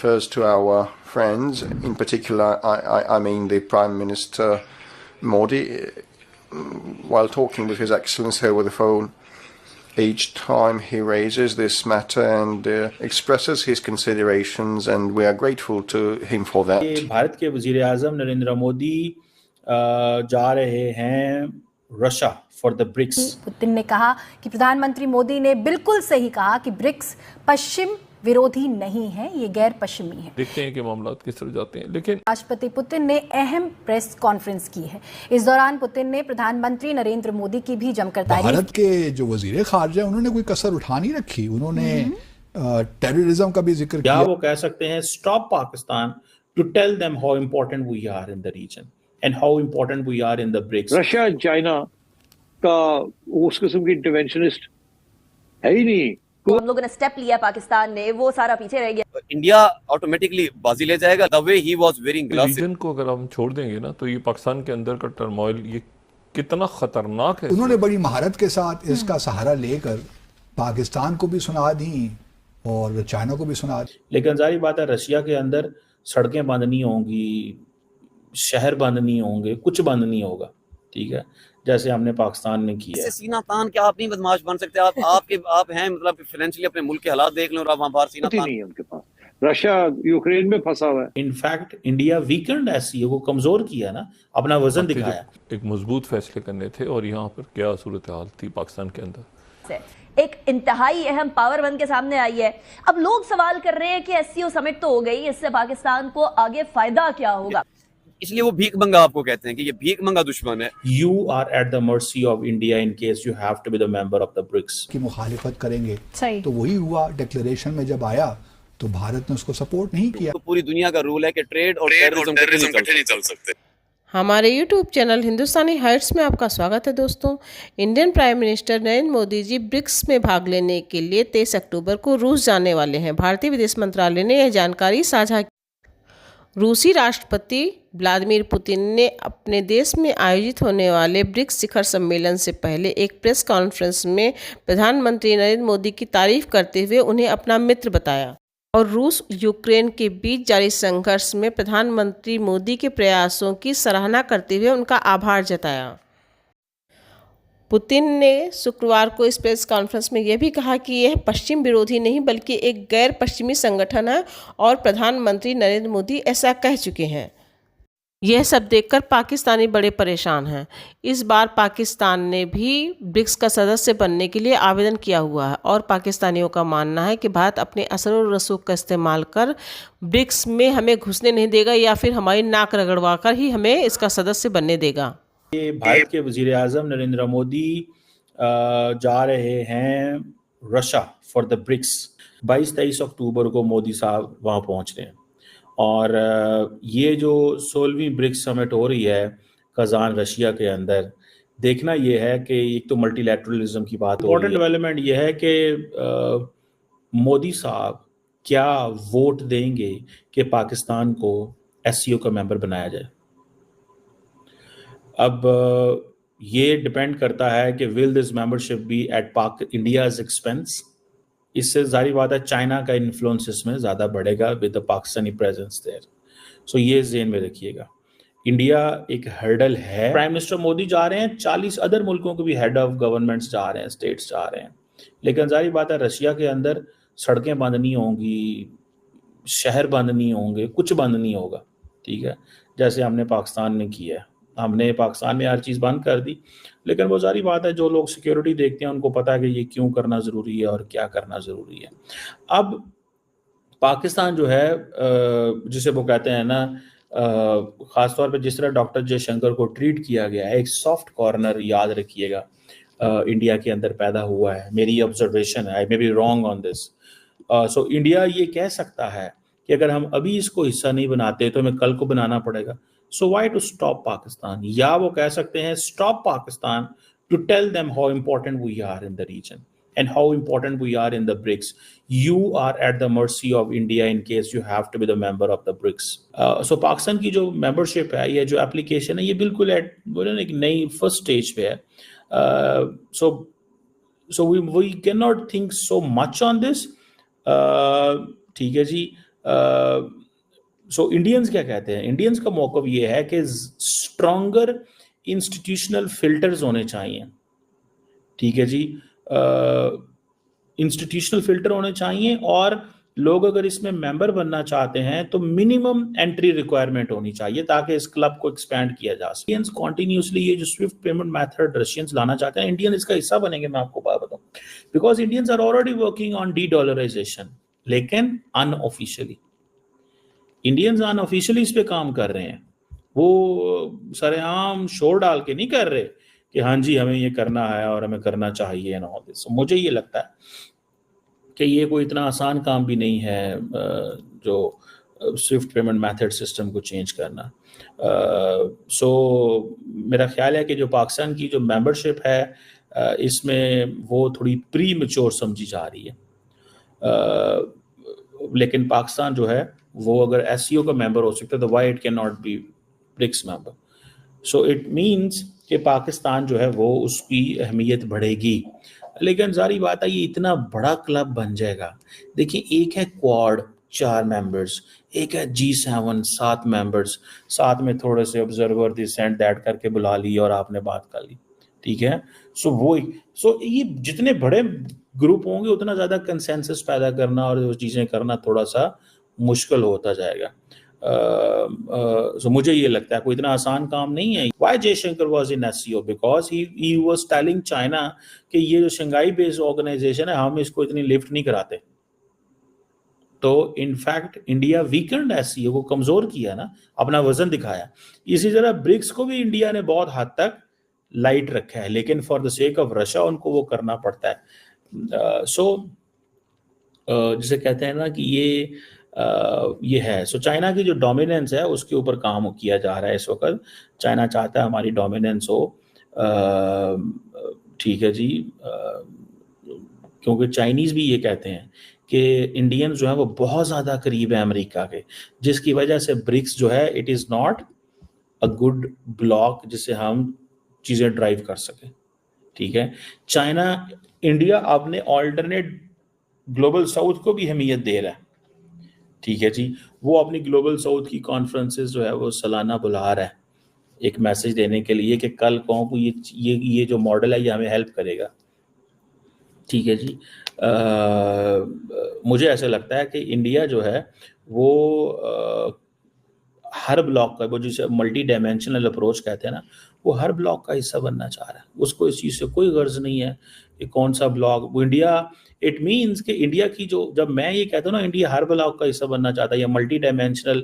refers to our friends, in particular, I mean the Prime Minister Modi, while talking with His Excellency over the phone. Each time he raises this matter and expresses his considerations, and we are grateful to him for that. Bharat के वजीर आज़म नरेंद्र मोदी जा रहे हैं Russia for the BRICS. Putin ने कहा कि प्रधानमंत्री मोदी ने बिल्कुल सही कहा कि ब्रिक्स पश्चिम विरोधी नहीं है, ये गैर पश्चिमी है। देखते हैं कि मामलात किस तरह जाते हैं। लेकिन राष्ट्रपति पुतिन ने अहम प्रेस कॉन्फ्रेंस की है। इस दौरान पुतिन ने प्रधानमंत्री नरेंद्र मोदी की भी जमकर तारीफ। भारत के जो वजीर खारजा उन्होंने कोई कसर उठा नहीं रखी, उन्होंने टेररिज्म का भी जिक्र किया। वो कह सकते हैं stop Pakistan to tell them how important we are in the region and how important we are in the BRICS. Russia China का उस किस्म की इंटरवेंशनिस्ट है ही नहीं। हम लोगों ने स्टेप लिया, पाकिस्तान ने वो सारा पीछे रह गया। इंडिया ऑटोमेटिकली बाजी ले जाएगा। The way he was wearing glass. Region को अगर हम छोड़ देंगे ना तो ये पाकिस्तान के अंदर का टर्मोइल ये कितना खतरनाक है। उन्होंने बड़ी महारत के साथ इसका सहारा लेकर पाकिस्तान को भी सुना दी और चाइना को भी सुना दी। लेकिन जारी बात है रशिया के अंदर सड़कें बंद नहीं होंगी, शहर बंद नहीं होंगे, कुछ बंद नहीं होगा, ठीक है, जैसे हमने पाकिस्तान में किया है। सीना तान के आप नहीं बदमाश बन सकते। आप हैं मतलब फाइनेंशियली अपने मुल्क के हालात देख लो और आप वहां बाहर सीना तान नहीं है उनके पास। रशिया यूक्रेन में फंसा हुआ है। इनफैक्ट इंडिया वीकेंड एससीओ को कमजोर किया ना, अपना वजन दिखाया। एक मजबूत फैसले करने थे और यहाँ पर क्या सूरत हाल थी पाकिस्तान के अंदर। एक इंतहाई अहम पावर वन के सामने आई है। अब लोग सवाल कर रहे हैं कि एससीओ समिट तो हो गई, इससे पाकिस्तान को आगे फायदा क्या होगा। इसलिए वो भीख मंगा आपको कहते हैं कि ये भीख मंगा दुश्मन है। You are at the mercy of India in case you have to be the member of the BRICS. की मुखालिफत करेंगे तो वही हुआ। डिक्लेरेशन में जब आया तो भारत ने उसको सपोर्ट नहीं किया। तो पूरी दुनिया का रूल है कि ट्रेड और टेररिज्म नहीं चल सकते। हमारे YouTube चैनल हिंदुस्तानी हाइट्स में आपका स्वागत है दोस्तों। Indian prime minister Narendra Modi ji BRICS में भाग लेने के लिए 23 अक्टूबर को रूस जाने वाले हैं। भारतीय विदेश मंत्रालय ने यह जानकारी साझा की। रूसी राष्ट्रपति व्लादिमीर पुतिन ने अपने देश में आयोजित होने वाले ब्रिक्स शिखर सम्मेलन से पहले एक प्रेस कॉन्फ्रेंस में प्रधानमंत्री नरेंद्र मोदी की तारीफ करते हुए उन्हें अपना मित्र बताया और रूस यूक्रेन के बीच जारी संघर्ष में प्रधानमंत्री मोदी के प्रयासों की सराहना करते हुए उनका आभार जताया। पुतिन ने शुक्रवार को इस प्रेस कॉन्फ्रेंस में यह भी कहा कि यह पश्चिम विरोधी नहीं बल्कि एक गैर पश्चिमी संगठन है और प्रधानमंत्री नरेंद्र मोदी ऐसा कह चुके हैं। यह सब देखकर पाकिस्तानी बड़े परेशान हैं। इस बार पाकिस्तान ने भी ब्रिक्स का सदस्य बनने के लिए आवेदन किया हुआ है और पाकिस्तानियों का मानना है कि भारत अपने असर और रसूख का इस्तेमाल कर ब्रिक्स में हमें घुसने नहीं देगा या फिर हमारी नाक रगड़वा कर ही हमें इसका सदस्य बनने देगा। भारत के वजीर आज़म नरेंद्र मोदी जा रहे हैं रशिया फॉर द ब्रिक्स। 22-23 अक्टूबर को मोदी साहब वहाँ पहुँच रहे हैं और ये जो 16वीं ब्रिक्स समिट हो रही है कजान रशिया के अंदर, देखना ये है कि एक तो मल्टीलैटरलिज्म की बात हो रही है। इम्पोर्टेंट डेवलपमेंट ये है कि मोदी साहब क्या वोट देंगे कि पाकिस्तान को एससीओ का मेंबर बनाया जाए। अब ये डिपेंड करता है कि will this membership be at India's expense. इससे जारी बात है चाइना का इन्फ्लुएंस इसमें ज़्यादा बढ़ेगा with the Pakistani presence there. So ये ज़हन में रखिएगा, इंडिया एक हर्डल है। प्राइम मिनिस्टर मोदी जा रहे हैं, 40 अदर मुल्कों के भी हेड ऑफ गवर्नमेंट्स जा रहे हैं, स्टेट्स जा रहे हैं। लेकिन जारी बात है रशिया के अंदर सड़कें बंद नहीं होंगी, शहर बंद नहीं होंगे, कुछ बंद नहीं होगा, ठीक है, जैसे हमने पाकिस्तान में किया है। हमने पाकिस्तान में हर चीज़ बंद कर दी, लेकिन वो सारी बात है जो लोग सिक्योरिटी देखते हैं उनको पता है कि ये क्यों करना ज़रूरी है और क्या करना ज़रूरी है। अब पाकिस्तान जो है जिसे वो कहते हैं ना, ख़ासतौर पे जिस तरह डॉक्टर जयशंकर को ट्रीट किया गया है, एक सॉफ्ट कॉर्नर याद रखिएगा इंडिया के अंदर पैदा हुआ है। मेरी ऑब्जर्वेशन है, I may be wrong on this. So India ये कह सकता है कि अगर हम अभी इसको हिस्सा नहीं बनाते तो हमें कल को बनाना पड़ेगा। So why to stop Pakistan? या वो कह सकते हैं stop Pakistan to tell them how important we are in the region and how important we are in the BRICS. You are at the mercy of India in case you have to be the member of the BRICS. So Pakistan की जो membership है, ये जो application है, ये बिल्कुल एक नई first stage पे है। So we cannot think so much on this. ठीक है जी, सो इंडियंस क्या कहते हैं? इंडियंस का मौक़िफ़ ये है कि स्ट्रॉन्गर इंस्टीट्यूशनल फिल्टर्स होने चाहिए, ठीक है जी। इंस्टीट्यूशनल फिल्टर होने चाहिए, और लोग अगर इसमें मेंबर बनना चाहते हैं तो मिनिमम एंट्री रिक्वायरमेंट होनी चाहिए ताकि इस क्लब को एक्सपैंड किया जा सके। इंडियंस कॉन्टिन्यूसली ये जो स्विफ्ट पेमेंट मेथड रशियंस लाना चाहते हैं, इंडियन इसका हिस्सा बनेंगे, मैं आपको बात बताऊं, because Indians are already working on dedollarisation, लेकिन अनऑफिशियली। इंडियंस अनऑफिशियली इस पे काम कर रहे हैं, वो सरेआम शोर डाल के नहीं कर रहे कि हाँ जी हमें ये करना है और हमें करना चाहिए एंड ऑल दिस। मुझे ये लगता है कि ये कोई इतना आसान काम भी नहीं है जो स्विफ्ट पेमेंट मेथड सिस्टम को चेंज करना। सो मेरा ख्याल है कि जो पाकिस्तान की जो मेंबरशिप है इसमें वो थोड़ी प्री मैच्योर समझी जा रही है, लेकिन पाकिस्तान जो है वो अगर एससीओ का मेंबर हो सकता है तो why it can not be BRICS member. So it means कि पाकिस्तान जो है वो उसकी अहमियत बढ़ेगी, लेकिन जारी बात है ये इतना बड़ा क्लब बन जाएगा। देखिए, एक है क्वाड 4 मेंबर्स, एक है G7 7 मेंबर्स, साथ में थोड़े से ऑब्जर्वर दिस एंड दैट करके बुला ली और आपने बात कर ली, ठीक है। सो ये जितने बड़े ग्रुप होंगे उतना ज़्यादा कंसेंसस पैदा करना और वो चीज़ें करना थोड़ा सा मुश्किल होता जाएगा। मुझे ये लगता है कोई इतना आसान काम नहीं है। Why Jaishankar was in SCO? Because he was telling China कि ये जो शंघाई बेस्ड ऑर्गेनाइजेशन है हम इसको इतनी लिफ्ट नहीं कराते। तो इनफैक्ट इंडिया वीकेंड SCO को कमजोर किया ना, अपना वजन दिखाया। इसी तरह ब्रिक्स को भी इंडिया ने बहुत हद तक लाइट रखा है, लेकिन for the sake of Russia उनको वो करना पड़ता है। जिसे कहते हैं ना कि ये है। सो चाइना की जो डोमिनेंस है उसके ऊपर काम किया जा रहा है इस वक्त। चाइना चाहता है हमारी डोमिनेंस हो, ठीक है जी, क्योंकि चाइनीज़ भी ये कहते हैं कि इंडियंस जो है वो बहुत ज़्यादा करीब है अमेरिका के, जिसकी वजह से ब्रिक्स जो है it is not a good block जिससे हम चीज़ें ड्राइव कर सकें, ठीक है। चाइना इंडिया अपने ऑल्टरनेट ग्लोबल साउथ को भी अहमियत दे रहा है, ठीक है जी। वो अपनी ग्लोबल साउथ की कॉन्फ्रेंसेस जो है वो सालाना बुला रहा है एक मैसेज देने के लिए कि कल कौन को ये जो मॉडल है ये हमें हेल्प करेगा, ठीक है जी। मुझे ऐसा लगता है कि इंडिया जो है वो हर ब्लॉक का, वो जिसे मल्टी डायमेंशनल अप्रोच कहते हैं ना, वो हर ब्लॉक का हिस्सा बनना चाह रहा है। उसको इस चीज़ से कोई गर्ज नहीं है कि कौन सा ब्लॉक वो इंडिया। इट मीन्स कि इंडिया की जो, जब मैं ये कहता हूँ ना इंडिया हर ब्लॉक का हिस्सा बनना चाहता है या मल्टी डायमेंशनल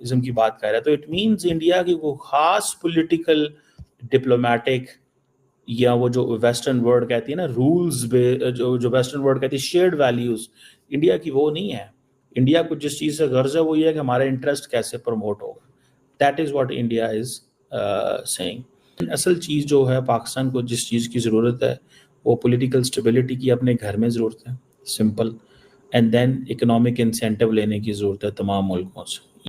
इज्म की बात कर रहा है, तो इट मीन्स इंडिया की वो खास पॉलिटिकल डिप्लोमेटिक या वो जो वेस्टर्न वर्ल्ड कहती है ना रूल्स, जो वेस्टर्न वर्ल्ड कहती है शेयर्ड वैल्यूज, इंडिया की वो नहीं है। इंडिया को जिस चीज़ से गर्ज है वो ये है कि हमारा इंटरेस्ट कैसे प्रमोट होगा। That is what India is saying. असल चीज़ जो है पाकिस्तान को जिस चीज़ की ज़रूरत है वो पॉलिटिकल स्टेबिलिटी की अपने घर में ज़रूरत है, simple, and then economic incentive लेने की ज़रूरत है तमाम मुल्कों से।